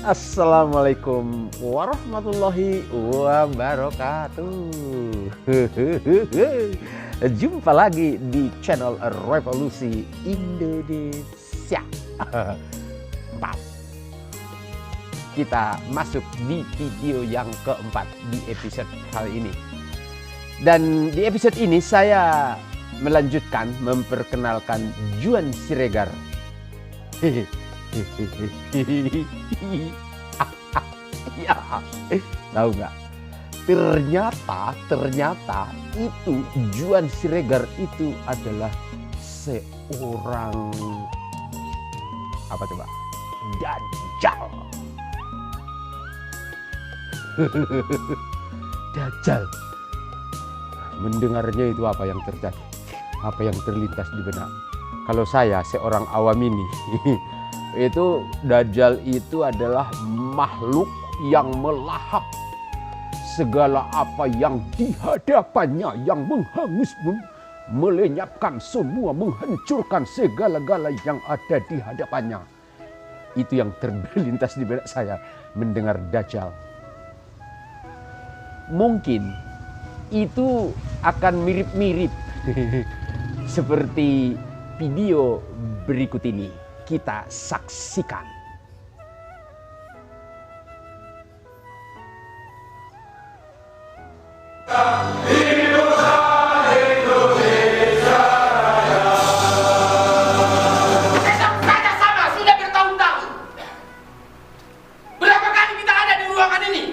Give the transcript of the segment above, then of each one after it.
Assalamualaikum warahmatullahi wabarakatuh. Jumpa lagi di channel Revolusi Indonesia. Kita masuk di video yang keempat di episode kali ini. Dan di episode ini saya melanjutkan memperkenalkan Juan Siregar. Ya, tahu nggak? Ternyata itu Juan Siregar itu adalah seorang apa coba? Dajjal. Dajjal. Mendengarnya itu apa yang terjadi? Apa yang terlintas di benak? Kalau saya seorang awam ini, itu Dajjal itu adalah makhluk yang melahap segala apa yang di hadapannya, yang menghangus, melenyapkan semua, menghancurkan segala-gala yang ada di hadapannya. Itu yang terlintas di benak saya mendengar Dajjal. Mungkin itu akan mirip-mirip seperti video berikut ini. Kita saksikan. Saja sama, sudah bertahun-tahun. Berapa kali kita ada di ruangan ini?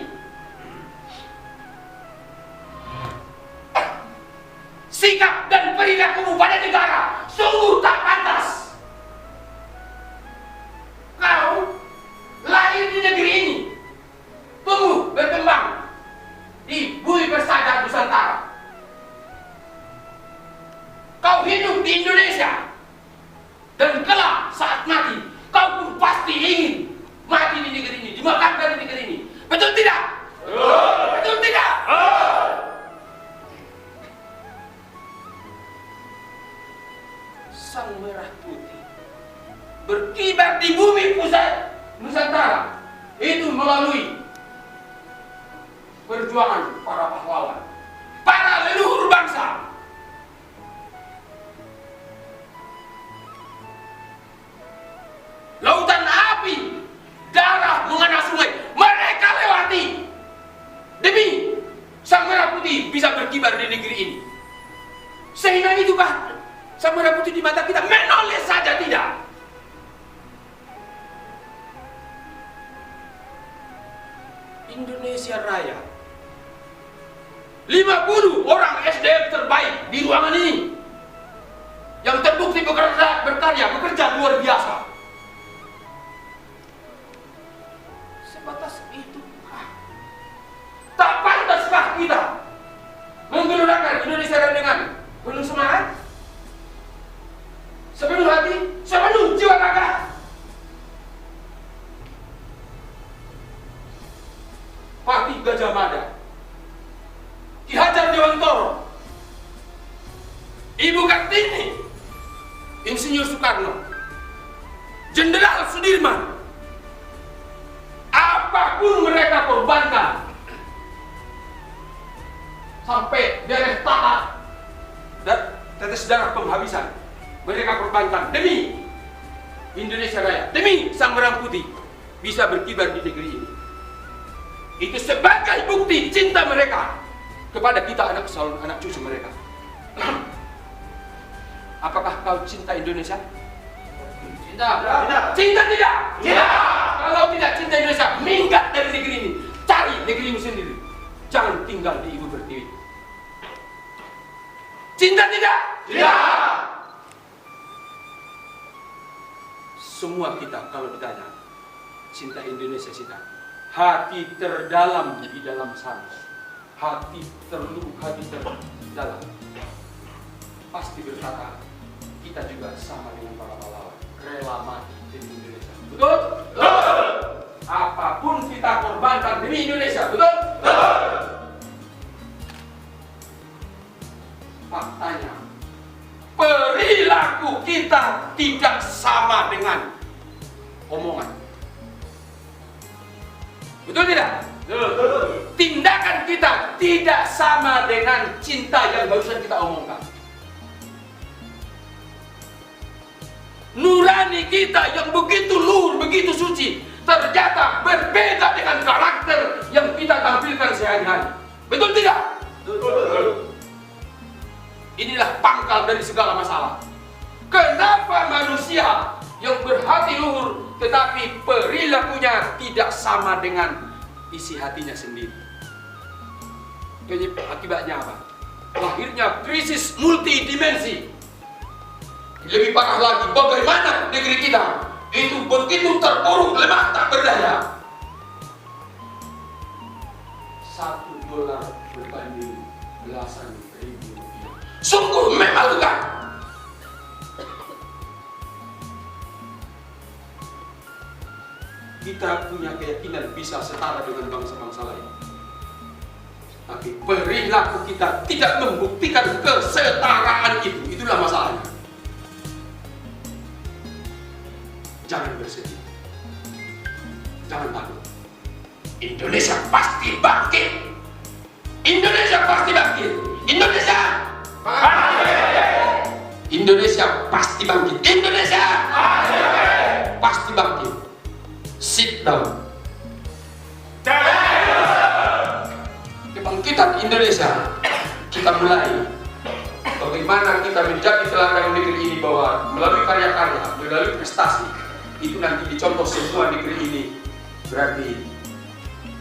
Sikap dan perilakumu pada negara sungguh tak pantas. Kau lahir di negeri ini, tumbuh berkembang di bumi persada Nusantara. Kau hidup di Indonesia, dan kelak saat mati, kau pun pasti ingin mati di negeri ini, dimakamkan di negeri ini. Betul tidak? Betul tidak? Sang merah putih berkibar di bumi pusat Nusantara itu melalui perjuangan para pahlawan, para leluhur bangsa. Lautan api, darah mengena sungai, mereka lewati demi sang merah putih bisa berkibar di negeri ini. Sehingga itu bahkan sang merah putih di mata kita menoleh saja tidak. Indonesia Raya, 50 orang SDM terbaik di ruangan ini yang terbukti bekerja luar biasa. Sebatas itu, tak pantaskah kita menggelurakan Indonesia Raya dengan penuh semangat, sepenuh hati, sepenuh jiwa raga? Patih Gajah Mada, Ki Hajar Dewantoro, Ibu Kartini, Insinyur Soekarno, Jenderal Sudirman, apapun mereka korbankan sampai beres tata dan tetes darah penghabisan, mereka korbankan demi Indonesia Raya, demi sang merah putih bisa berkibar di negeri ini. Itu sebagai bukti cinta mereka kepada kita, anak salun, anak cucu mereka. Apakah kau cinta Indonesia? Cinta. Cinta tidak? Cinta. Kalau tidak cinta Indonesia, minggat dari negeri ini, cari negerimu sendiri. Jangan tinggal di Ibu Pertiwi. Cinta tidak? Tidak. Semua kita kalau ditanya cinta Indonesia, cinta hati terdalam di dalam sana, hati terluka di terdalam, pasti berkata kita juga sama dengan para pahlawan, rela mati demi Indonesia. Betul? Betul. Apapun kita korbankan demi Indonesia. Betul? Betul. Faktanya perilaku kita tidak sama dengan omongan. tidak sama dengan cinta yang barusan kita omongkan. Nurani kita yang begitu luhur, begitu suci, ternyata berbeda dengan karakter yang kita tampilkan sehari-hari. Betul tidak? Betul. Inilah pangkal dari segala masalah. Kenapa manusia yang berhati luhur tetapi perilakunya tidak sama dengan isi hatinya sendiri? Akibatnya apa? Lahirnya krisis multidimensi. Lebih parah lagi, bagaimana negeri kita itu begitu terpuruk, lemah, tak berdaya. $1 berbanding belasan ribu rupiah. Sungguh memalukan. Kita punya keyakinan bisa setara dengan bangsa-bangsa lain, tapi perilaku kita tidak membuktikan kesetaraan itu. Itulah masalahnya. Jangan bersedih, jangan takut. Indonesia pasti bangkit. Indonesia pasti bangkit. Indonesia bangkit. Indonesia pasti bangkit. Indonesia pasti bangkit. Sit down. Kebangkitan Indonesia kita mulai. Bagaimana kita menjadi teladan negeri ini, bahwa melalui karya-karya, melalui prestasi, itu nanti dicontoh semua negeri ini. Berarti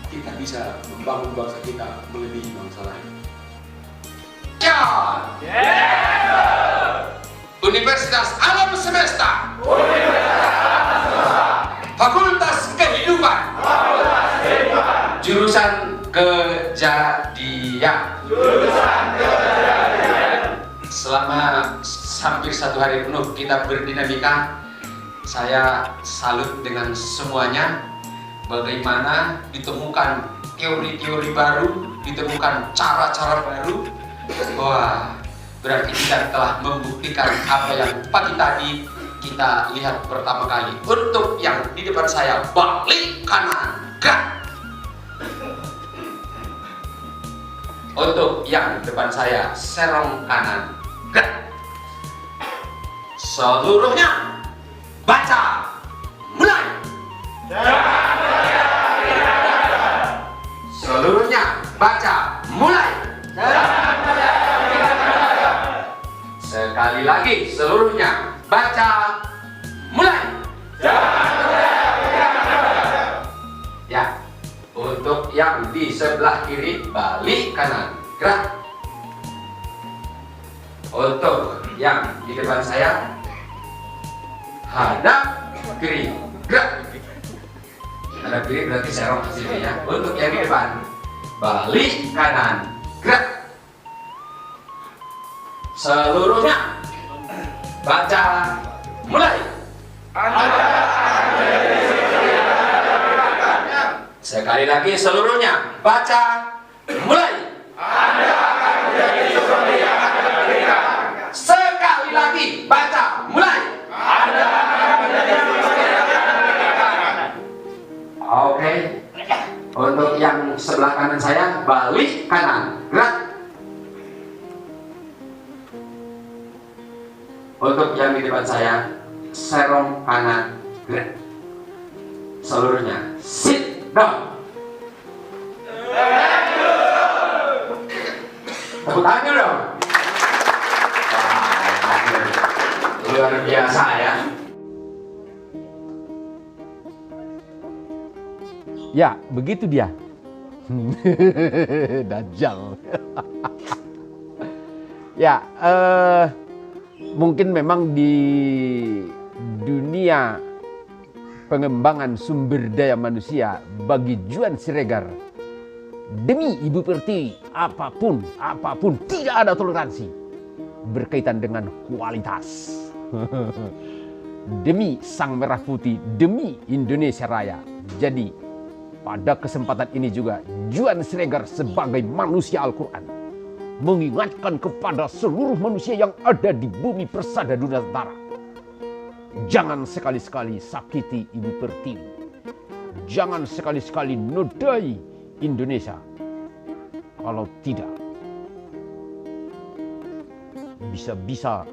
kita bisa membangun bangsa kita melebihi bangsa lain. Ya! Universitas Alam Semesta. Fakultas Kehidupan. Jurusan Kejadian. Selama hampir 1 hari penuh kita berdinamika. Saya salut dengan semuanya. Bagaimana ditemukan teori-teori baru, ditemukan cara-cara baru. Wah, berarti kita telah membuktikan apa yang pagi tadi kita lihat pertama kali. Untuk yang di depan saya, balik kanan, gerak. Untuk yang depan saya, serong kanan, gerak. Seluruhnya baca, mulai. Seluruhnya baca, mulai. Sekali lagi, seluruhnya baca, mulai. Ya, untuk yang di sebelah kiri, balik kanan, gerak. Untuk yang di depan saya, hadap kiri, gerak. Hadap kiri berarti serong ke sini ya. Untuk yang di depan, balik kanan, gerak. Seluruhnya baca, mulai. Sekali lagi, seluruhnya baca, mulai. Sekali lagi, baca, mulai. Oke. Untuk yang sebelah kanan saya, balik kanan, gerak. Untuk yang di depan saya, serong kanan, gerak. Seluruhnya sit down. Tepuk tangan dong. Luar biasa ya. Ya, begitu dia. Dajjal. Ya, mungkin memang di dunia pengembangan sumber daya manusia bagi Juan Siregar, demi Ibu Pertiwi, apapun tidak ada toleransi berkaitan dengan kualitas. Demi Sang Merah Putih, demi Indonesia Raya. Jadi pada kesempatan ini juga Juan Siregar sebagai manusia Al-Quran mengingatkan kepada seluruh manusia yang ada di bumi persada dunia Nusantara. Jangan sekali-sekali sakiti Ibu Pertiwi. Jangan sekali-sekali nodai Indonesia. Kalau tidak, bisa-bisa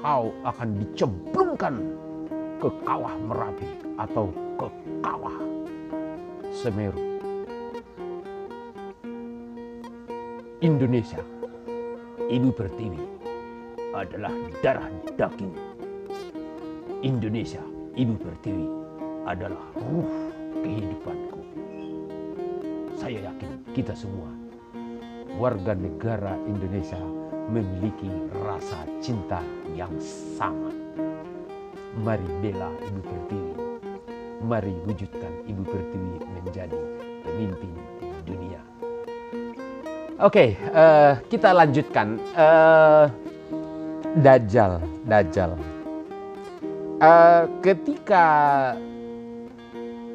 kau akan dicemplungkan ke kawah Merapi atau ke kawah Semeru. Indonesia, Ibu Pertiwi, adalah darah daging. Indonesia, Ibu Pertiwi, adalah ruh kehidupanku. Saya yakin kita semua, warga negara Indonesia, memiliki rasa cinta yang sama. Mari bela Ibu Pertiwi. Mari wujudkan Ibu Pertiwi menjadi pemimpin dunia. Oke, kita lanjutkan. Dajjal. Ketika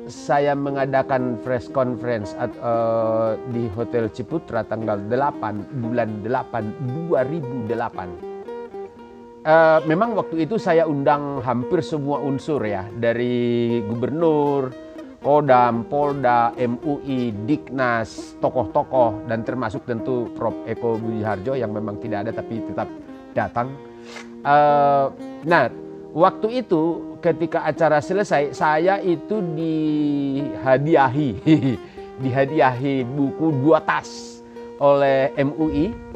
saya mengadakan press conference di Hotel Ciputra tanggal 8 bulan 8 2008. Memang waktu itu saya undang hampir semua unsur ya, dari gubernur, Kodam, Polda, MUI, Diknas, tokoh-tokoh, dan termasuk tentu Prof. Eko Budi Harjo yang memang tidak ada tapi tetap datang. Nah, waktu itu ketika acara selesai, saya itu dihadiahi buku 2 tas oleh MUI.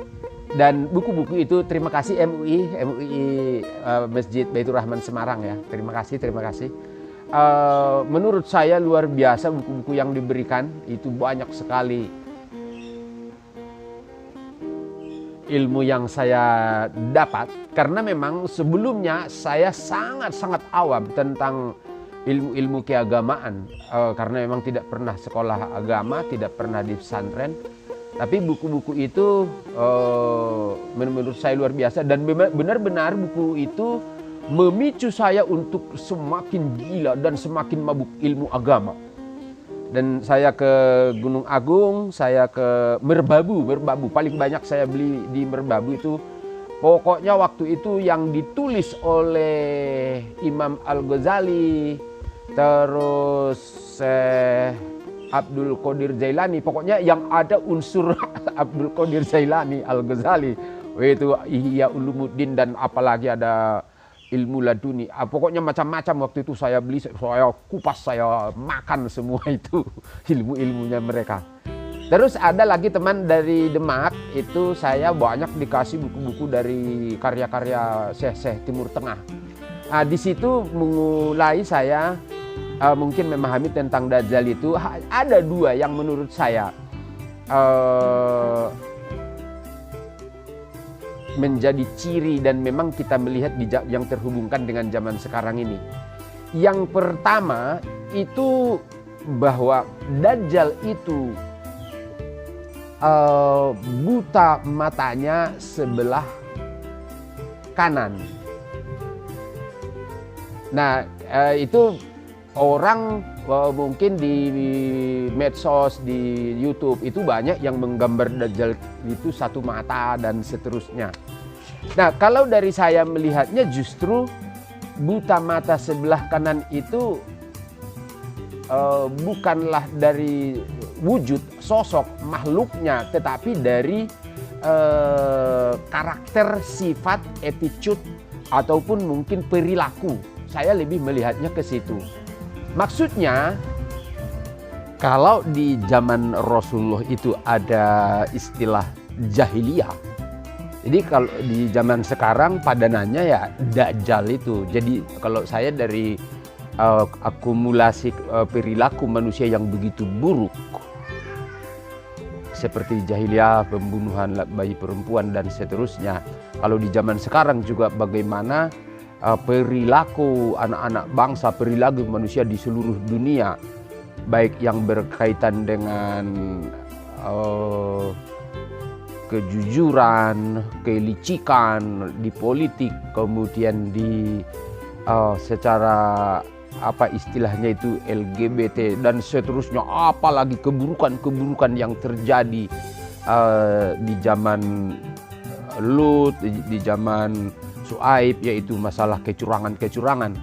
Dan buku-buku itu terima kasih MUI Masjid Baitur Rahman Semarang ya. Terima kasih. Menurut saya luar biasa buku-buku yang diberikan, itu banyak sekali ilmu yang saya dapat, karena memang sebelumnya saya sangat-sangat awam tentang ilmu-ilmu keagamaan, karena memang tidak pernah sekolah agama, tidak pernah di pesantren. Tapi buku-buku itu menurut saya luar biasa, dan benar-benar buku itu memicu saya untuk semakin gila dan semakin mabuk ilmu agama. Dan saya ke Gunung Agung, saya ke Merbabu, paling banyak saya beli di Merbabu itu. Pokoknya waktu itu yang ditulis oleh Imam Al-Ghazali, terus Abdul Qadir Jailani, pokoknya yang ada unsur Abdul Qadir Jailani, Al-Ghazali, itu Ihya Ulumuddin, dan apalagi ada ilmu laduni. Pokoknya macam-macam waktu itu saya beli, saya kupas, saya makan semua itu ilmu-ilmunya mereka. Terus ada lagi teman dari Demak, itu saya banyak dikasih buku-buku dari karya-karya Syekh Timur Tengah. Nah, di situ mulai saya mungkin memahami tentang Dajjal itu. Ada 2 yang menurut saya menjadi ciri dan memang kita melihat yang terhubungkan dengan zaman sekarang ini. Yang pertama itu bahwa Dajjal itu buta matanya sebelah kanan. Nah, itu orang mungkin di medsos, di YouTube itu banyak yang menggambar Dajjal itu satu mata dan seterusnya. Nah, kalau dari saya melihatnya justru buta mata sebelah kanan itu bukanlah dari wujud sosok makhluknya, tetapi dari karakter, sifat, attitude, ataupun mungkin perilaku. Saya lebih melihatnya ke situ. Maksudnya, kalau di zaman Rasulullah itu ada istilah jahiliyah. Jadi kalau di zaman sekarang padanannya ya Dajjal itu. Jadi kalau saya dari akumulasi perilaku manusia yang begitu buruk, seperti jahiliyah, pembunuhan bayi perempuan dan seterusnya. Kalau di zaman sekarang juga bagaimana perilaku anak-anak bangsa, perilaku manusia di seluruh dunia, baik yang berkaitan dengan kejujuran, kelicikan di politik, kemudian di secara apa istilahnya itu LGBT dan seterusnya, apalagi keburukan-keburukan yang terjadi di zaman Lut, di zaman Su'aib, yaitu masalah kecurangan-kecurangan.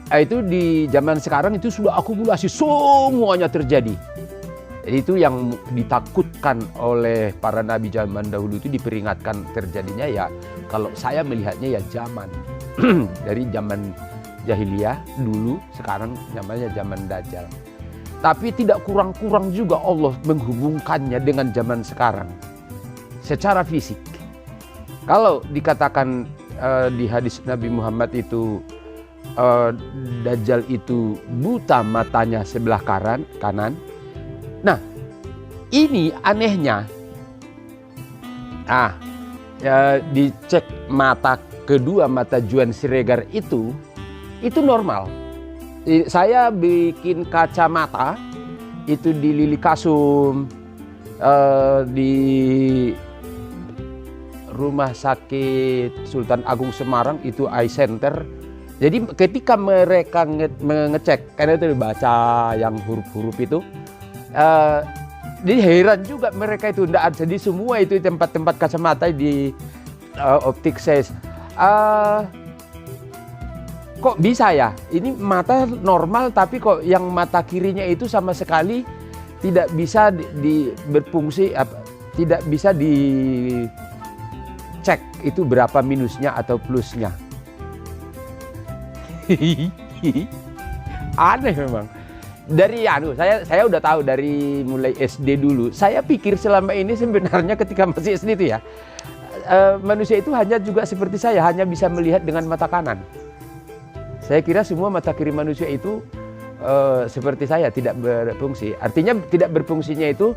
Itu di zaman sekarang itu sudah akumulasi, semuanya terjadi. Jadi itu yang ditakutkan oleh para nabi zaman dahulu, itu diperingatkan terjadinya ya, kalau saya melihatnya ya zaman dari zaman jahiliyah dulu, sekarang namanya zaman Dajjal. Tapi tidak kurang-kurang juga Allah menghubungkannya dengan zaman sekarang secara fisik. Kalau dikatakan di hadis Nabi Muhammad itu Dajjal itu buta matanya sebelah kanan. Nah, ini anehnya. Dicek mata kedua, mata Juan Siregar itu normal. Saya bikin kacamata itu di Lili Kasum, di Rumah Sakit Sultan Agung Semarang itu Eye Center. Jadi ketika mereka mengecek, karena itu dibaca yang huruf-huruf itu, jadi heran juga mereka itu, tidak ada. Jadi semua itu tempat-tempat kacamata di optik says, kok bisa ya? Ini mata normal tapi kok yang mata kirinya itu sama sekali tidak bisa berfungsi, tidak bisa dicek itu berapa minusnya atau plusnya. Aneh memang. Dari saya udah tahu dari mulai SD dulu. Saya pikir selama ini sebenarnya ketika masih SD itu ya, manusia itu hanya juga seperti saya, hanya bisa melihat dengan mata kanan. Saya kira semua mata kiri manusia itu seperti saya, tidak berfungsi. Artinya tidak berfungsinya itu,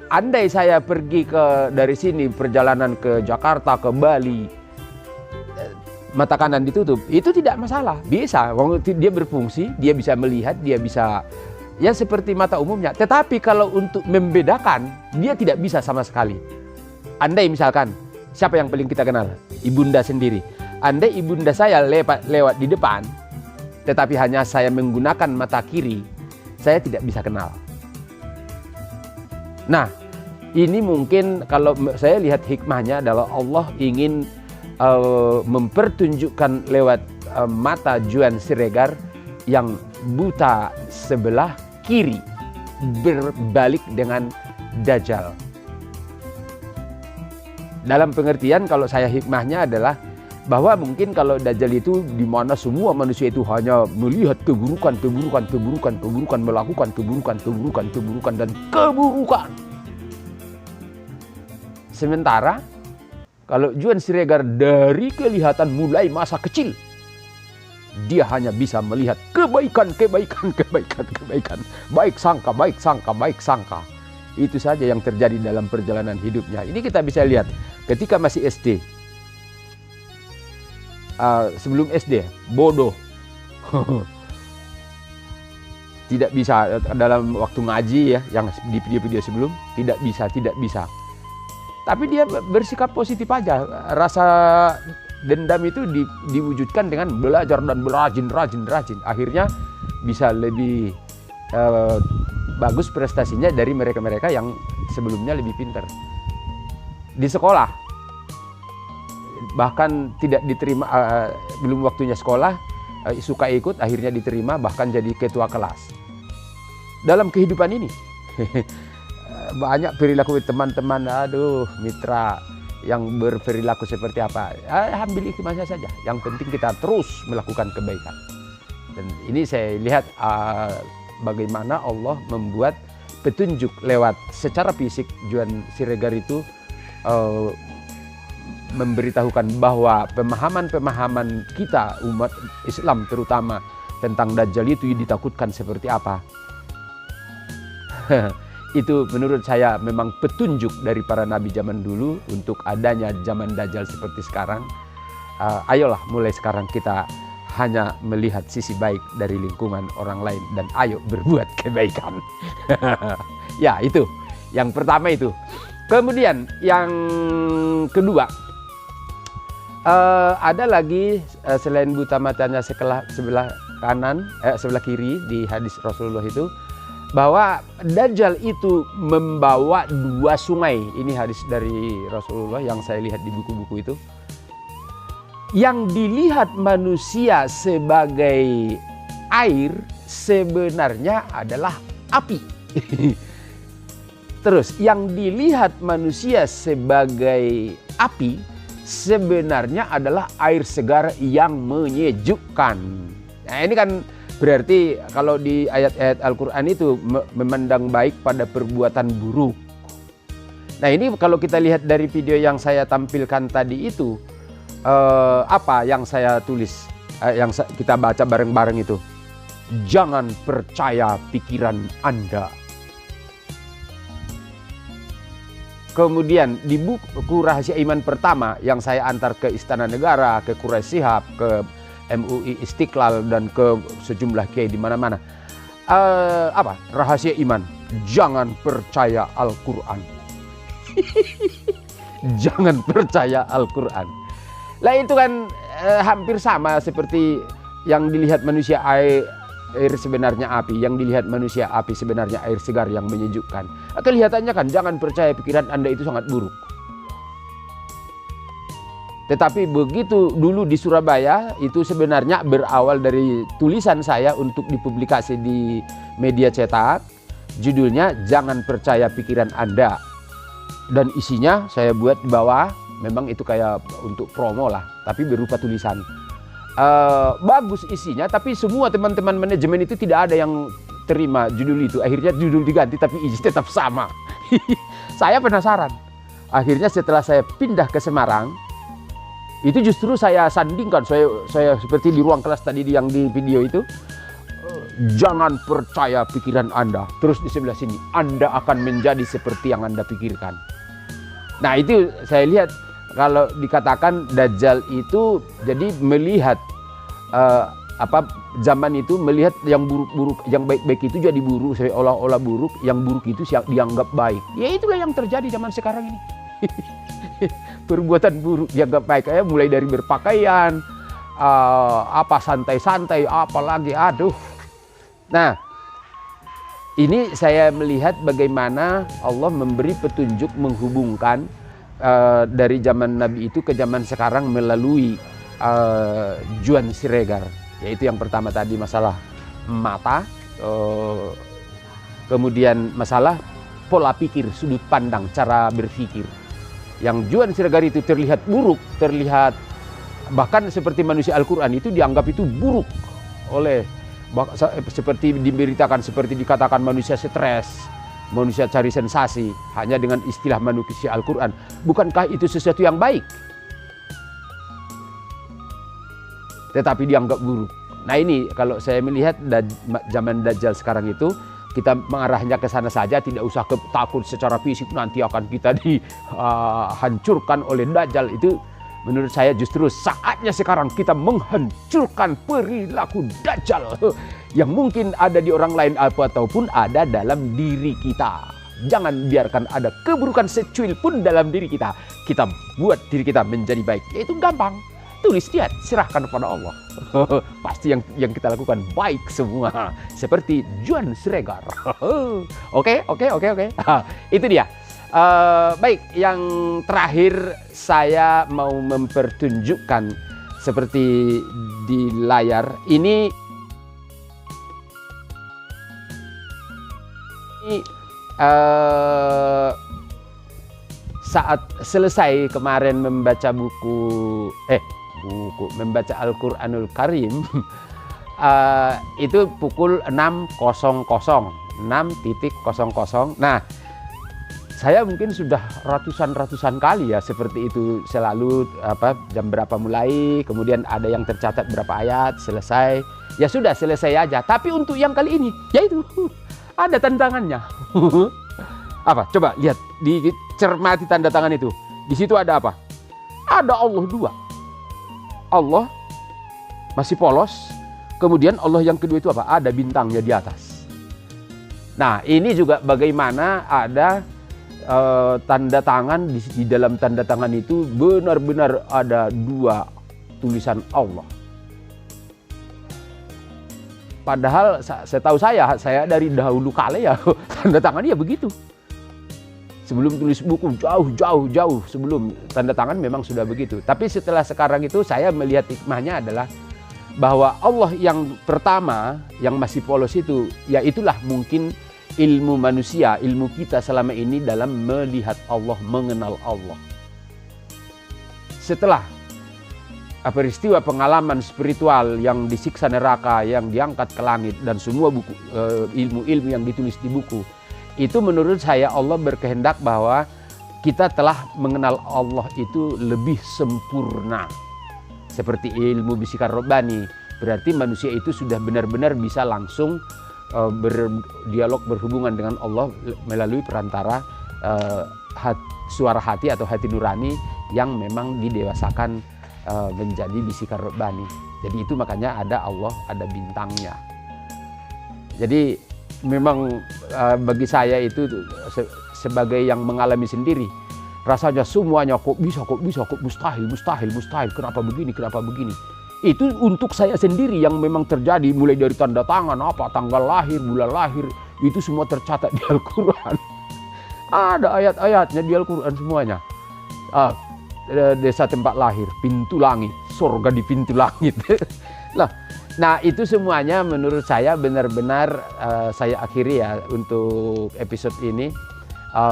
andai saya pergi dari sini perjalanan ke Jakarta, ke Bali, mata kanan ditutup, itu tidak masalah, bisa. Dia berfungsi, dia bisa melihat, dia bisa ya seperti mata umumnya. Tetapi kalau untuk membedakan, dia tidak bisa sama sekali. Andai misalkan, siapa yang paling kita kenal? Ibunda sendiri. Andai ibunda saya lewat di depan, tetapi hanya saya menggunakan mata kiri, saya tidak bisa kenal. Nah, ini mungkin kalau saya lihat hikmahnya adalah Allah ingin mempertunjukkan lewat mata Juan Siregar yang buta sebelah kiri berbalik dengan Dajjal. Dalam pengertian kalau saya hikmahnya adalah bahwa mungkin kalau Dajjal itu di mana semua manusia itu hanya melihat keburukan, melakukan keburukan dan keburukan. Sementara kalau Juan Siregar dari kelihatan mulai masa kecil, dia hanya bisa melihat kebaikan. Baik sangka. Itu saja yang terjadi dalam perjalanan hidupnya. Ini kita bisa lihat ketika masih SD. Sebelum SD, bodoh. Tidak bisa dalam waktu ngaji ya, yang di video-video sebelum, tidak bisa. Tapi dia bersikap positif aja. Rasa dendam itu diwujudkan dengan belajar dan rajin. Akhirnya bisa lebih bagus prestasinya dari mereka-mereka yang sebelumnya lebih pintar. Di sekolah, bahkan tidak diterima, belum waktunya sekolah, suka ikut, akhirnya diterima, bahkan jadi ketua kelas. Dalam kehidupan ini, banyak perilaku teman-teman, mitra yang berperilaku seperti apa, ambil hikmahnya saja. Yang penting kita terus melakukan kebaikan. Dan ini saya lihat bagaimana Allah membuat petunjuk lewat secara fisik. Juan Siregar itu memberitahukan bahwa pemahaman kita umat Islam terutama tentang Dajjal itu ditakutkan seperti apa. Itu menurut saya memang petunjuk dari para nabi zaman dulu untuk adanya zaman Dajjal seperti sekarang. Ayolah mulai sekarang kita hanya melihat sisi baik dari lingkungan orang lain dan ayo berbuat kebaikan. Ya, itu yang pertama itu. Kemudian yang kedua, ada lagi selain buta matanya sebelah kiri di hadis Rasulullah itu, bahwa Dajjal itu membawa 2 sungai. Ini hadis dari Rasulullah yang saya lihat di buku-buku itu. Yang dilihat manusia sebagai air sebenarnya adalah api. Terus yang dilihat manusia sebagai api sebenarnya adalah air segar yang menyejukkan. Nah ini kan berarti kalau di ayat-ayat Al-Quran itu memandang baik pada perbuatan buruk. Nah ini kalau kita lihat dari video yang saya tampilkan tadi itu, apa yang saya tulis, yang kita baca bareng-bareng itu. Jangan percaya pikiran Anda. Kemudian di buku Rahasia Iman pertama yang saya antar ke Istana Negara, ke Quraisy Shihab, ke MUI Istiqlal dan ke sejumlah kiai di mana-mana. Apa? Rahasia Iman. Jangan percaya Al-Qur'an. Jangan percaya Al-Qur'an. Lah itu kan hampir sama seperti yang dilihat manusia air sebenarnya api, yang dilihat manusia api sebenarnya air segar yang menyejukkan. Kelihatannya kan jangan percaya pikiran Anda itu sangat buruk. Tetapi begitu dulu di Surabaya itu sebenarnya berawal dari tulisan saya untuk dipublikasi di media cetak. Judulnya Jangan Percaya Pikiran Anda. Dan isinya saya buat di bawah, memang itu kayak untuk promo lah, tapi berupa tulisan. Bagus isinya, tapi semua teman-teman manajemen itu tidak ada yang terima judul itu. Akhirnya judul diganti tapi isi tetap sama. Saya penasaran. Akhirnya setelah saya pindah ke Semarang, itu justru saya sandingkan, saya seperti di ruang kelas tadi yang di video itu. Jangan percaya pikiran Anda. Terus di sebelah sini, Anda akan menjadi seperti yang Anda pikirkan. Nah itu saya lihat, kalau dikatakan Dajjal itu jadi melihat zaman itu melihat yang buruk-buruk, yang baik-baik itu jadi buruk, seolah-olah buruk, yang buruk itu dianggap baik. Ya itulah yang terjadi zaman sekarang ini. Perbuatan buruk dianggap baik, mulai dari berpakaian, santai-santai, apalagi aduh. Nah, ini saya melihat bagaimana Allah memberi petunjuk menghubungkan dari zaman Nabi itu ke zaman sekarang melalui Juan Siregar. Yaitu yang pertama tadi masalah mata, kemudian masalah pola pikir, sudut pandang, cara berpikir. Yang Juan Siregar itu terlihat buruk, terlihat bahkan seperti manusia Al-Quran itu dianggap itu buruk oleh, seperti diberitakan, seperti dikatakan manusia stres, manusia cari sensasi, hanya dengan istilah manusia Al-Quran. Bukankah itu sesuatu yang baik? Tetapi dianggap buruk. Nah ini kalau saya melihat zaman Dajjal sekarang itu, kita mengarahnya ke sana saja, tidak usah takut secara fisik nanti akan kita dihancurkan oleh Dajjal. Itu menurut saya justru saatnya sekarang kita menghancurkan perilaku Dajjal yang mungkin ada di orang lain ataupun ada dalam diri kita. Jangan biarkan ada keburukan secuil pun dalam diri kita. Kita buat diri kita menjadi baik. Itu gampang. Tulis niat, serahkan kepada Allah. Pasti yang kita lakukan baik semua. Seperti Juan Siregar. Oke. Itu dia. Baik, yang terakhir saya mau mempertunjukkan seperti di layar ini saat selesai kemarin membaca membaca Al-Quranul Karim itu pukul 6.00. Nah, saya mungkin sudah ratusan kali ya seperti itu, selalu jam berapa mulai, kemudian ada yang tercatat berapa ayat, selesai. Ya sudah, selesai aja. Tapi untuk yang kali ini, yaitu ada tantangannya. Apa? Coba lihat, dicermati tanda tangan itu. Di situ ada apa? Ada Allah dua. Allah masih polos, kemudian Allah yang kedua itu apa? Ada bintangnya di atas. Nah, ini juga bagaimana ada tanda tangan, di dalam tanda tangan itu benar-benar ada dua tulisan Allah. Padahal setahu saya dari dahulu kala ya tanda tangan ya begitu. Sebelum tulis buku jauh sebelum tanda tangan memang sudah begitu. Tapi setelah sekarang itu saya melihat hikmahnya adalah bahwa Allah yang pertama yang masih polos itu, ya itulah mungkin ilmu manusia, ilmu kita selama ini dalam melihat Allah, mengenal Allah. Setelah peristiwa pengalaman spiritual yang disiksa neraka, yang diangkat ke langit, dan semua buku ilmu-ilmu yang ditulis di buku, itu menurut saya Allah berkehendak bahwa kita telah mengenal Allah itu lebih sempurna. Seperti ilmu bisikan robbani, berarti manusia itu sudah benar-benar bisa langsung berdialog, berhubungan dengan Allah melalui perantara suara hati atau hati nurani yang memang didewasakan menjadi bisikan robbani. Jadi itu makanya ada Allah, ada bintangnya. Jadi memang bagi saya itu sebagai yang mengalami sendiri, rasanya semuanya kok bisa, mustahil, kenapa begini. Itu untuk saya sendiri yang memang terjadi, mulai dari tanda tangan, tanggal lahir, bulan lahir, itu semua tercatat di Al-Quran. Ada ayat-ayatnya di Al-Quran semuanya. Desa tempat lahir, pintu langit, surga di pintu langit. Nah itu semuanya menurut saya benar-benar saya akhiri ya untuk episode ini,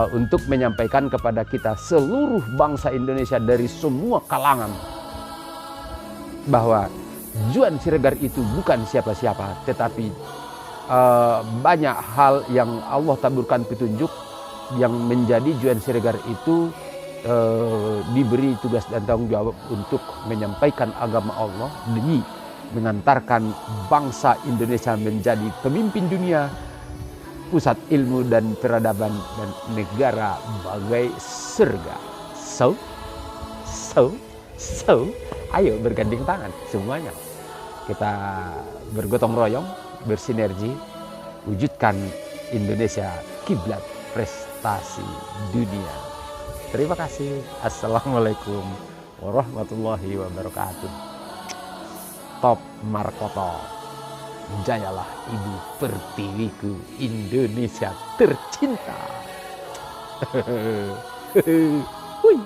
untuk menyampaikan kepada kita seluruh bangsa Indonesia dari semua kalangan bahwa Juan Siregar itu bukan siapa-siapa, tetapi banyak hal yang Allah taburkan petunjuk yang menjadi Juan Siregar itu diberi tugas dan tanggung jawab untuk menyampaikan agama Allah demi mengantarkan bangsa Indonesia menjadi pemimpin dunia, pusat ilmu dan peradaban, dan negara bagai surga. So, ayo bergandeng tangan semuanya. Kita bergotong royong, bersinergi, wujudkan Indonesia kiblat prestasi dunia. Terima kasih. Assalamualaikum warahmatullahi wabarakatuh. Top Markoto. Jayalah Ibu Pertiwiku, Indonesia tercinta. Hui.